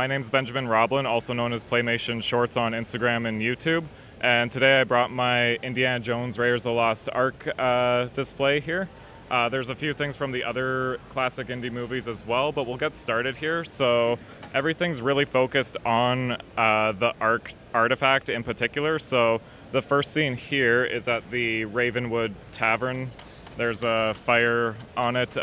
My name's Benjamin Roblin, also known as Playmation Shorts on Instagram and YouTube. And today I brought my Indiana Jones Raiders of the Lost Ark display here. There's a few things from the other classic indie movies as well, but we'll get started here. So everything's really focused on the Ark artifact in particular. So the first scene here is at the Ravenwood Tavern. There's a fire on it.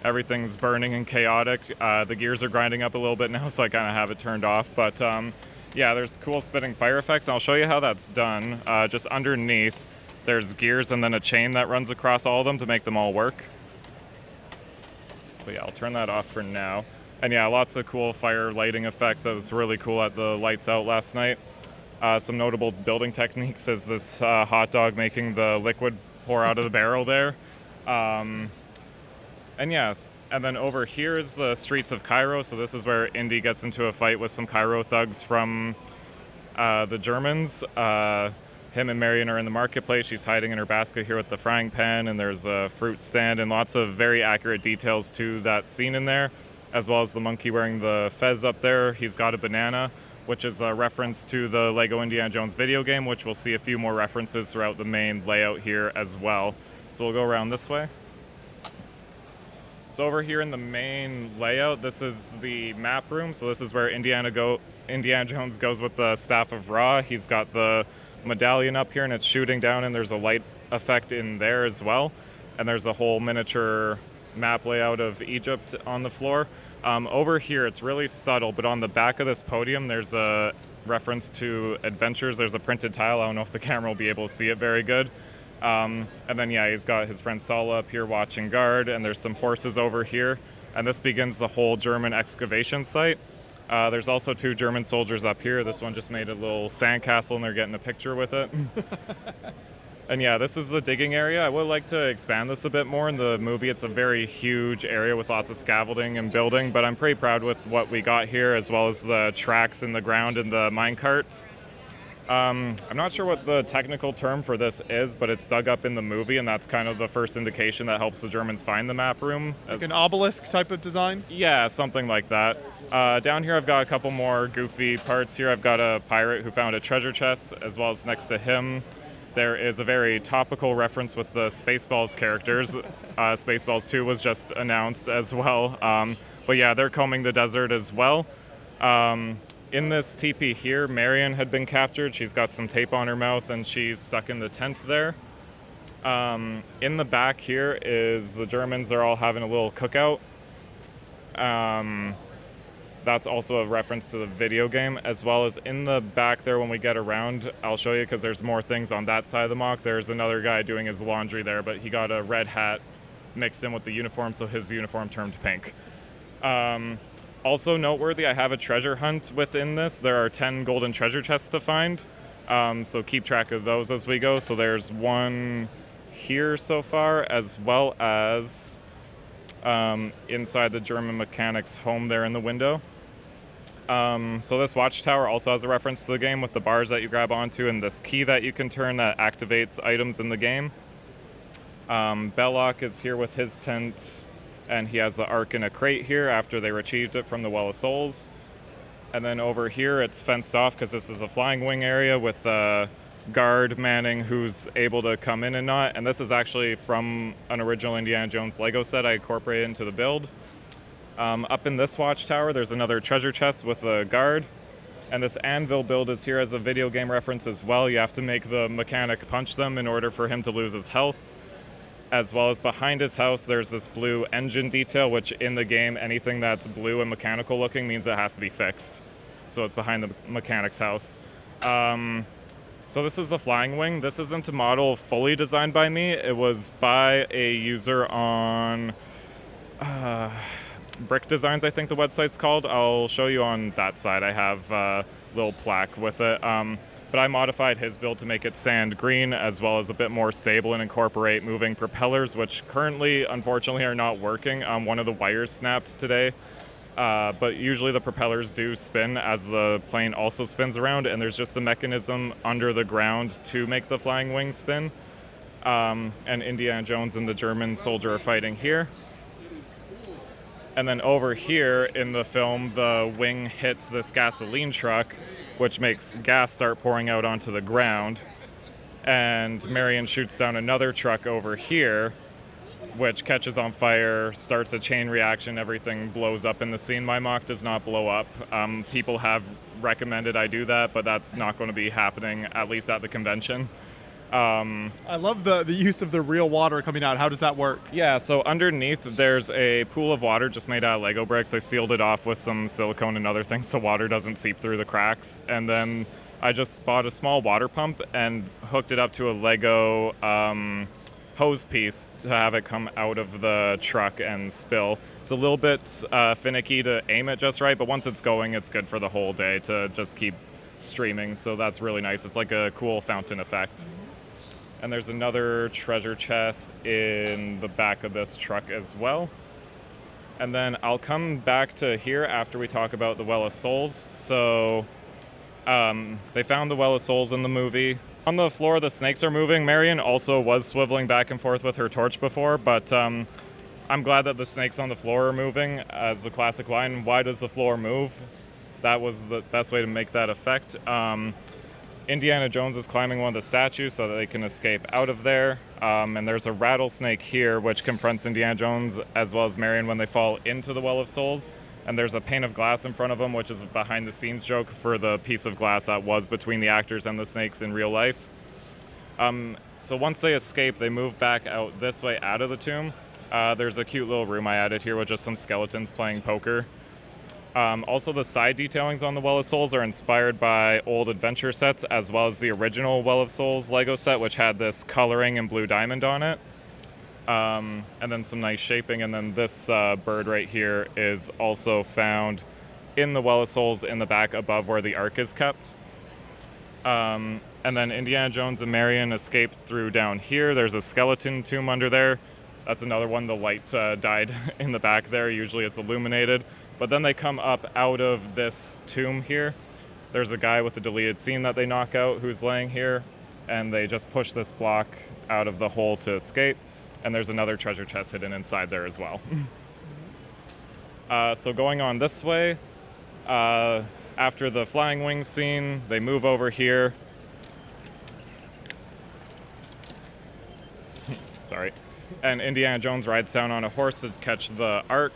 Everything's burning and chaotic. The gears are grinding up a little bit now, so I kind of have it turned off. But yeah, there's cool spitting fire effects, and I'll show you how that's done. Just underneath, there's gears and then a chain that runs across all of them to make them all work. But yeah, I'll turn that off for now. And yeah, lots of cool fire lighting effects. That was really cool at the lights out last night. Some notable building techniques is this hot dog making the liquid pour out of the barrel there. And yes, and then over here is the streets of Cairo. So this is where Indy gets into a fight with some Cairo thugs from the Germans. Him and Marion are in the marketplace. She's hiding in her basket here with the frying pan, and there's a fruit stand and lots of very accurate details to that scene in there, as well as the monkey wearing the fez up there. He's got a banana, which is a reference to the Lego Indiana Jones video game, which we'll see a few more references throughout the main layout here as well. So we'll go around this way. So over here in the main layout, this is the map room. So this is where Indiana Jones goes with the Staff of Ra. He's got the medallion up here and it's shooting down, and there's a light effect in there as well. And there's a whole miniature map layout of Egypt on the floor. Over here, it's really subtle, but on the back of this podium, there's a reference to adventures. There's a printed tile. I don't know if the camera will be able to see it very good. And then, yeah, he's got his friend Sala up here watching guard, and there's some horses over here. And this begins the whole German excavation site. There's also 2 German soldiers up here. This one just made a little sandcastle, and they're getting a picture with it. And yeah, this is the digging area. I would like to expand this a bit more. In the movie, it's a very huge area with lots of scaffolding and building, but I'm pretty proud with what we got here, as well as the tracks in the ground and the mine carts. I'm not sure what the technical term for this is, but it's dug up in the movie, and that's kind of the first indication that helps the Germans find the map room. Like an obelisk type of design? Yeah, something like that. Down here I've got a couple more goofy parts here. I've got a pirate who found a treasure chest, as well as next to him there is a very topical reference with the Spaceballs characters. Spaceballs 2 was just announced as well. But yeah, they're combing the desert as well. In this teepee here, Marion had been captured. She's got some tape on her mouth, and she's stuck in the tent there. In the back here is the Germans are all having a little cookout. That's also a reference to the video game, as well as in the back there when we get around, I'll show you because there's more things on that side of the mock. There's another guy doing his laundry there, but he got a red hat mixed in with the uniform, so his uniform turned pink. Also noteworthy, I have a treasure hunt within this. There are 10 golden treasure chests to find, so keep track of those as we go. So there's one here so far, as well as inside the German mechanic's home there in the window. So this watchtower also has a reference to the game with the bars that you grab onto and this key that you can turn that activates items in the game. Belloc is here with his tent, and he has the Ark in a crate here after they retrieved it from the Well of Souls. And then over here it's fenced off because this is a flying wing area with a guard manning who's able to come in and not. And this is actually from an original Indiana Jones Lego set I incorporated into the build. Up in this watchtower, there's another treasure chest with a guard. And this anvil build is here as a video game reference as well. You have to make the mechanic punch them in order for him to lose his health. As well as behind his house, there's this blue engine detail, which in the game, anything that's blue and mechanical looking means it has to be fixed. So it's behind the mechanic's house. So this is a flying wing. This isn't a model fully designed by me. It was by a user on Brick Designs, I think the website's called. I'll show you on that side. I have a little plaque with it. But I modified his build to make it sand green, as well as a bit more stable and incorporate moving propellers, which currently, unfortunately, are not working. One of the wires snapped today. But usually the propellers do spin as the plane also spins around, and there's just a mechanism under the ground to make the flying wing spin. And Indiana Jones and the German soldier are fighting here. And then over here in the film, the wing hits this gasoline truck, which makes gas start pouring out onto the ground. And Marion shoots down another truck over here, which catches on fire, starts a chain reaction, everything blows up in the scene. My mock does not blow up. People have recommended I do that, but that's not going to be happening, at least at the convention. I love the use of the real water coming out. How does that work? Yeah, so underneath there's a pool of water just made out of Lego bricks. I sealed it off with some silicone and other things so water doesn't seep through the cracks. And then I just bought a small water pump and hooked it up to a Lego hose piece to have it come out of the truck and spill. It's a little bit finicky to aim it just right, but once it's going, it's good for the whole day to just keep streaming. So that's really nice. It's like a cool fountain effect. And there's another treasure chest in the back of this truck as well. And then I'll come back to here after we talk about the Well of Souls. So they found the Well of Souls in the movie. On the floor, the snakes are moving. Marion also was swiveling back and forth with her torch before, but I'm glad that the snakes on the floor are moving. As a classic line, why does the floor move? That was the best way to make that effect. Indiana Jones is climbing one of the statues so that they can escape out of there. And there's a rattlesnake here which confronts Indiana Jones as well as Marion when they fall into the Well of Souls. And there's a pane of glass in front of them, which is a behind-the-scenes joke for the piece of glass that was between the actors and the snakes in real life. So once they escape, they move back out this way out of the tomb. There's a cute little room I added here with just some skeletons playing poker. Also, the side detailings on the Well of Souls are inspired by old adventure sets, as well as the original Well of Souls Lego set, which had this coloring and blue diamond on it. And then some nice shaping. And then this bird right here is also found in the Well of Souls in the back above where the Ark is kept. And then Indiana Jones and Marion escaped through down here. There's a skeleton tomb under there. That's another one. The light died in the back there. Usually it's illuminated. But then they come up out of this tomb here. There's a guy with a deleted scene that they knock out who's laying here. And they just push this block out of the hole to escape. And there's another treasure chest hidden inside there as well. So going on this way, after the flying wings scene, they move over here. Sorry. And Indiana Jones rides down on a horse to catch the Ark.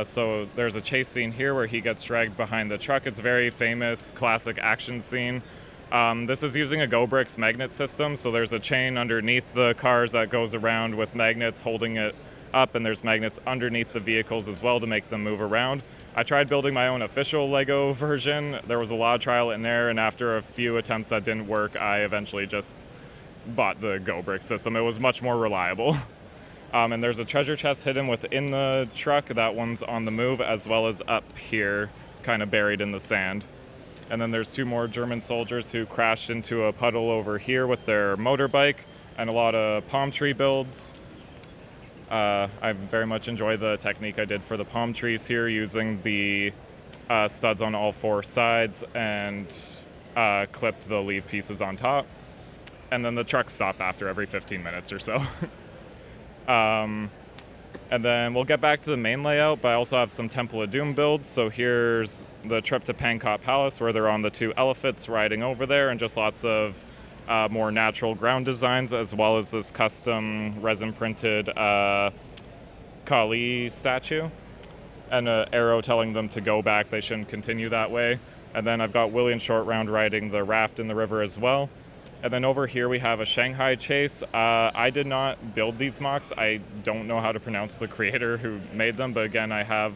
So there's a chase scene here where he gets dragged behind the truck. It's a very famous, classic action scene. This is using a GoBricks magnet system, so there's a chain underneath the cars that goes around with magnets holding it up, and there's magnets underneath the vehicles as well to make them move around. I tried building my own official Lego version. There was a lot of trial in there, and after a few attempts that didn't work, I eventually just bought the GoBricks system. It was much more reliable. And there's a treasure chest hidden within the truck. That one's on the move, as well as up here, kind of buried in the sand. And then there's two more German soldiers who crashed into a puddle over here with their motorbike, and a lot of palm tree builds. I very much enjoy the technique I did for the palm trees here, using the studs on all four sides and clipped the leaf pieces on top. And then the trucks stop after every 15 minutes or so. And then we'll get back to the main layout, but I also have some Temple of Doom builds. So here's the trip to Pankot Palace, where they're on the two elephants riding over there, and just lots of more natural ground designs, as well as this custom resin-printed Kali statue, and an arrow telling them to go back. They shouldn't continue that way. And then I've got William Shortround riding the raft in the river as well. And then over here we have a Shanghai chase. I did not build these mocks. I don't know how to pronounce the creator who made them, but again, I have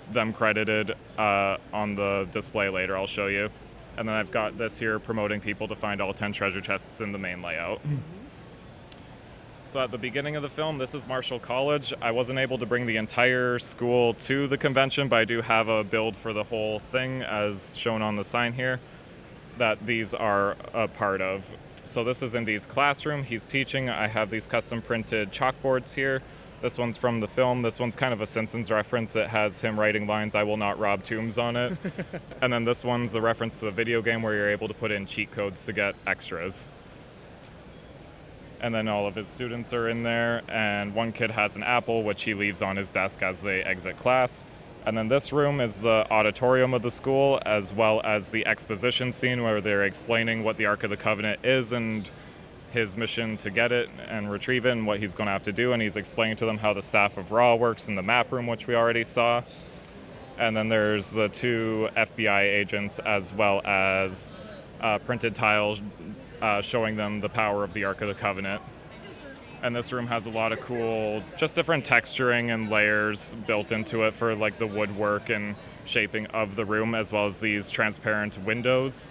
them credited on the display later. I'll show you. And then I've got this here promoting people to find all 10 treasure chests in the main layout. So at the beginning of the film, this is Marshall College. I wasn't able to bring the entire school to the convention, but I do have a build for the whole thing, as shown on the sign here, that these are a part of. So this is Indy's classroom. He's teaching. I have these custom printed chalkboards here. This one's from the film. This one's kind of a Simpsons reference. It has him writing lines, "I will not rob tombs" on it. And then this one's a reference to the video game where you're able to put in cheat codes to get extras. And then all of his students are in there, and one kid has an apple, which he leaves on his desk as they exit class. And then this room is the auditorium of the school, as well as the exposition scene where they're explaining what the Ark of the Covenant is and his mission to get it and retrieve it and what he's going to have to do. And he's explaining to them how the Staff of Ra works in the map room, which we already saw. And then there's the 2 FBI agents, as well as printed tiles showing them the power of the Ark of the Covenant. And this room has a lot of cool, just different texturing and layers built into it for like the woodwork and shaping of the room, as well as these transparent windows.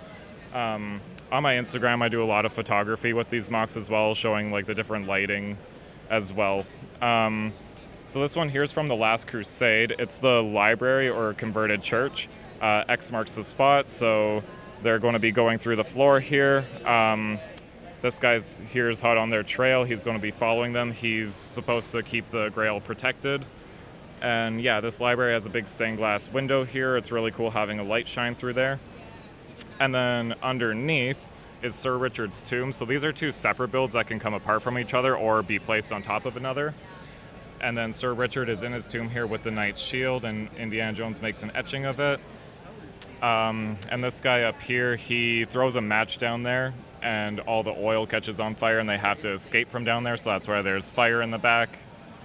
On my Instagram, I do a lot of photography with these mocks as well, showing like the different lighting as well. So this one here is from the Last Crusade. It's the library or converted church. X marks the spot, so they're going to be going through the floor here. This guy's here's hot on their trail. He's going to be following them. He's supposed to keep the Grail protected. And yeah, this library has a big stained glass window here. It's really cool having a light shine through there. And then underneath is Sir Richard's tomb. So these are 2 separate builds that can come apart from each other or be placed on top of another. And then Sir Richard is in his tomb here with the Knight's Shield, and Indiana Jones makes an etching of it. And this guy up here, he throws a match down there, and all the oil catches on fire, and they have to escape from down there, so that's why there's fire in the back.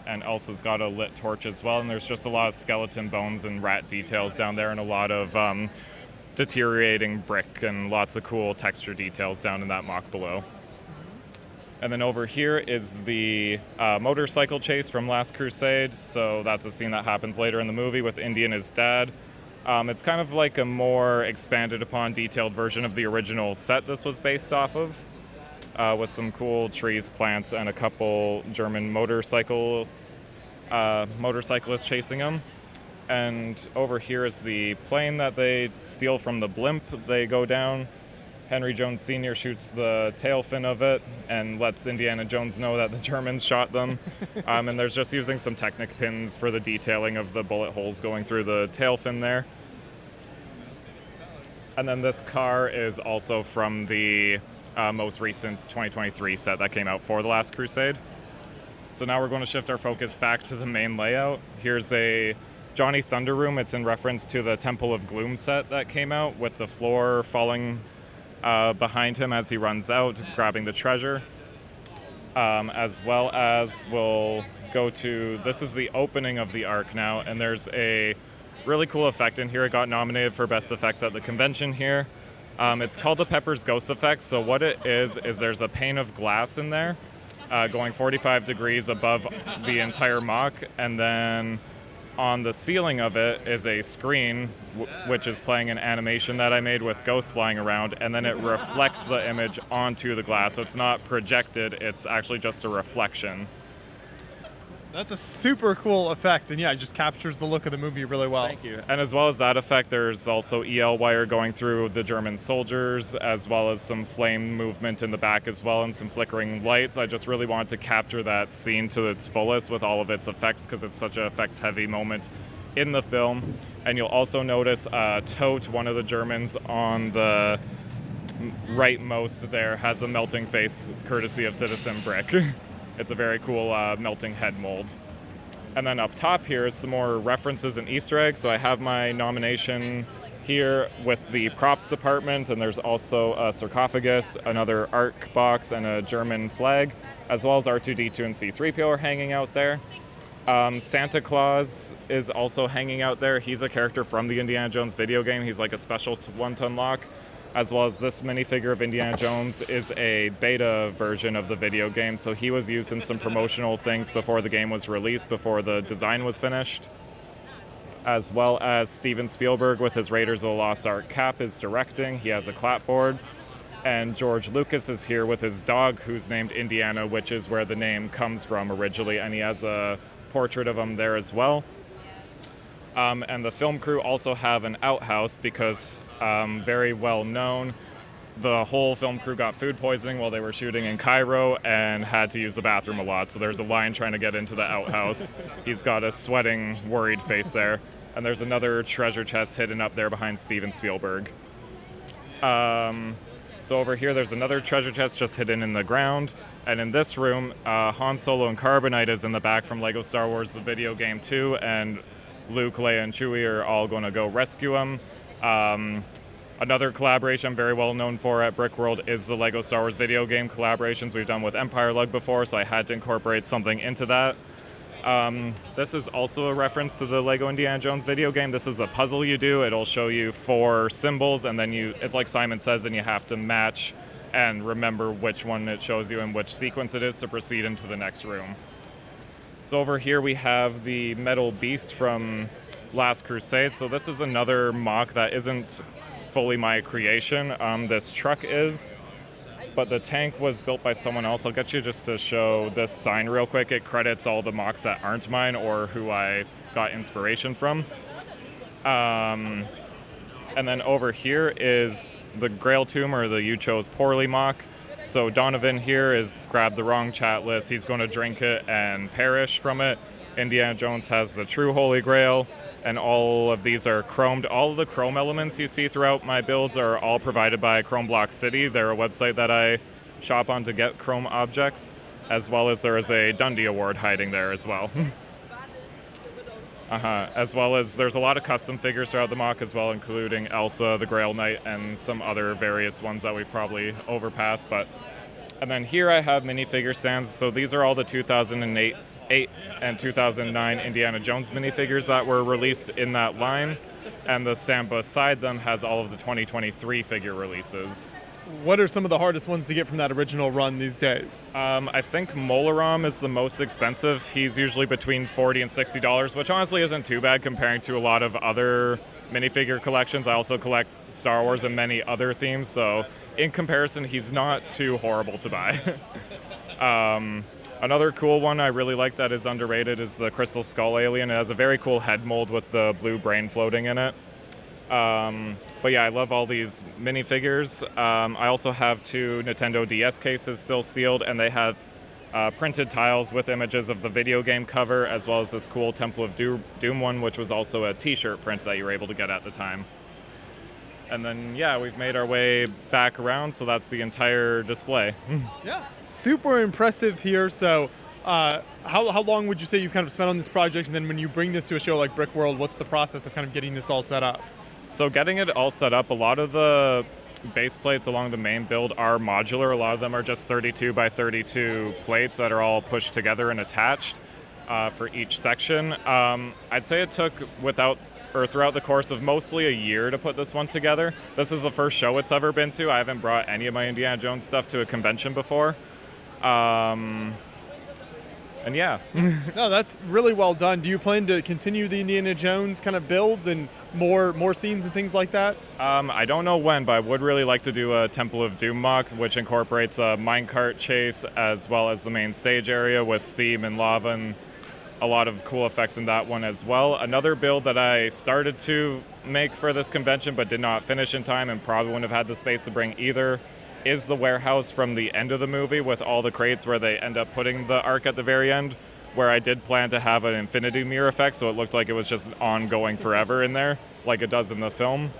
And Elsa's got a lit torch as well, and there's just a lot of skeleton bones and rat details down there, and a lot of deteriorating brick and lots of cool texture details down in that mock below. And then over here is the motorcycle chase from Last Crusade. So that's a scene that happens later in the movie with Indy and his dad. It's kind of like a more expanded upon, detailed version of the original set this was based off of, with some cool trees, plants, and a couple German motorcyclists chasing them. And over here is the plane that they steal from the blimp. They go down. Henry Jones Sr. shoots the tail fin of it and lets Indiana Jones know that the Germans shot them. And there's just using some Technic pins for the detailing of the bullet holes going through the tail fin there. And then this car is also from the most recent 2023 set that came out for The Last Crusade. So now we're going to shift our focus back to the main layout. Here's a Johnny Thunder room. It's in reference to the Temple of Gloom set that came out with the floor falling behind him as he runs out, grabbing the treasure. As well as we'll go to, this is the opening of the Ark now, and there's a really cool effect in here. It got nominated for Best Effects at the convention here. It's called the Pepper's Ghost Effect. So what it is there's a pane of glass in there going 45 degrees above the entire mock, and then on the ceiling of it is a screen which is playing an animation that I made with ghosts flying around, and then it reflects the image onto the glass. So it's not projected, it's actually just a reflection. That's a super cool effect, and yeah, it just captures the look of the movie really well. Thank you. And as well as that effect, there's also EL wire going through the German soldiers, as well as some flame movement in the back as well, and some flickering lights. I just really wanted to capture that scene to its fullest with all of its effects, because it's such an effects-heavy moment in the film. And you'll also notice Tote, one of the Germans on the rightmost there, has a melting face courtesy of Citizen Brick. It's a very cool melting head mold. And then up top here is some more references and Easter eggs. So I have my nomination here with the props department, and there's also a sarcophagus, another Ark box, and a German flag, as well as R2-D2 and C-3PO are hanging out there. Santa Claus is also hanging out there. He's a character from the Indiana Jones video game. He's like a special one to unlock. As well as this minifigure of Indiana Jones is a beta version of the video game, so he was used in some promotional things before the game was released, before the design was finished. As well as Steven Spielberg with his Raiders of the Lost Ark cap is directing. He has a clapboard. And George Lucas is here with his dog, who's named Indiana, which is where the name comes from originally, and he has a portrait of him there as well. And the film crew also have an outhouse because, very well known, the whole film crew got food poisoning while they were shooting in Cairo and had to use the bathroom a lot. So there's a lion trying to get into the outhouse. He's got a sweating, worried face there. And there's another treasure chest hidden up there behind Steven Spielberg. So over here, there's another treasure chest just hidden in the ground. And in this room, Han Solo and Carbonite is in the back from Lego Star Wars, the video game 2, and Luke, Leia, and Chewie are all going to go rescue him. Another collaboration I'm very well known for at Brickworld is the Lego Star Wars video game collaborations we've done with Empire Lug before, so I had to incorporate something into that. This is also a reference to the Lego Indiana Jones video game. This is a puzzle you do. It'll show you 4 symbols, and then it's like Simon Says, and you have to match and remember which one it shows you and which sequence it is to proceed into the next room. So over here we have the metal beast from Last Crusade. So this is another mock that isn't fully my creation. This truck is, but the tank was built by someone else. I'll get you just to show this sign real quick. It credits all the mocks that aren't mine or who I got inspiration from. And then over here is the Grail tomb, or the You Chose Poorly mock. So Donovan here is grabbed the wrong chat list. He's going to drink it and perish from it. Indiana Jones has the true Holy Grail, and all of these are chromed. All of the chrome elements you see throughout my builds are all provided by Chrome Block City. They're a website that I shop on to get chrome objects, as well as there is a Dundee Award hiding there as well. As well as there's a lot of custom figures throughout the mock as well, including Elsa, the Grail Knight, and some other various ones that we've probably overpassed. And then here I have minifigure stands. So these are all the 2008 and 2009 Indiana Jones minifigures that were released in that line, and the stand beside them has all of the 2023 figure releases. What are some of the hardest ones to get from that original run these days? I think Molaram is the most expensive. He's usually between $40 and $60, which honestly isn't too bad comparing to a lot of other minifigure collections. I also collect Star Wars and many other themes, so in comparison, he's not too horrible to buy. Another cool one I really like that is underrated is the Crystal Skull Alien. It has a very cool head mold with the blue brain floating in it. But yeah, I love all these minifigures. I also have 2 Nintendo DS cases still sealed, and they have printed tiles with images of the video game cover, as well as this cool Temple of Doom one, which was also a t-shirt print that you were able to get at the time. And then, yeah, we've made our way back around, so that's the entire display. Yeah, super impressive here. So how long would you say you've kind of spent on this project? And then when you bring this to a show like Brickworld, what's the process of kind of getting this all set up? So getting it all set up, a lot of the base plates along the main build are modular. A lot of them are just 32 by 32 plates that are all pushed together and attached for each section. I'd say it took throughout the course of mostly a year to put this one together. This is the first show it's ever been to. I haven't brought any of my Indiana Jones stuff to a convention before. And yeah. No, that's really well done. Do you plan to continue the Indiana Jones kind of builds and more scenes and things like that? I don't know when, but I would really like to do a Temple of Doom mock, which incorporates a minecart chase as well as the main stage area with steam and lava and a lot of cool effects in that one as well. Another build that I started to make for this convention but did not finish in time and probably wouldn't have had the space to bring either is the warehouse from the end of the movie with all the crates where they end up putting the Ark at the very end, where I did plan to have an infinity mirror effect so it looked like it was just ongoing forever in there like it does in the film.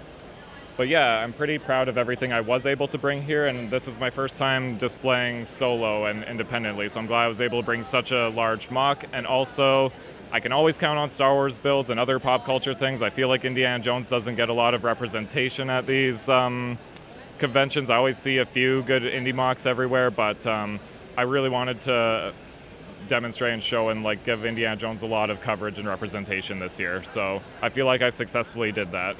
But yeah, I'm pretty proud of everything I was able to bring here, and this is my first time displaying solo and independently, so I'm glad I was able to bring such a large mock. And also, I can always count on Star Wars builds and other pop culture things. I feel like Indiana Jones doesn't get a lot of representation at these conventions. I always see a few good indie mocks everywhere, but I really wanted to demonstrate and show and give Indiana Jones a lot of coverage and representation this year. So I feel like I successfully did that.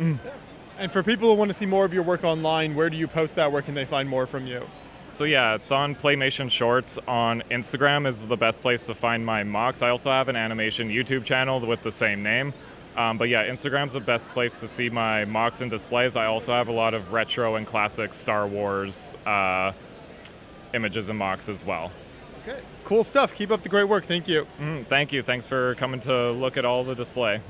And for people who want to see more of your work online, where do you post that? Where can they find more from you? So yeah, it's on Playmation Shorts on Instagram is the best place to find my mocks. I also have an animation YouTube channel with the same name. But yeah, Instagram's the best place to see my mocks and displays. I also have a lot of retro and classic Star Wars images and mocks as well. Okay, cool stuff. Keep up the great work. Thank you. Thank you. Thanks for coming to look at all the display.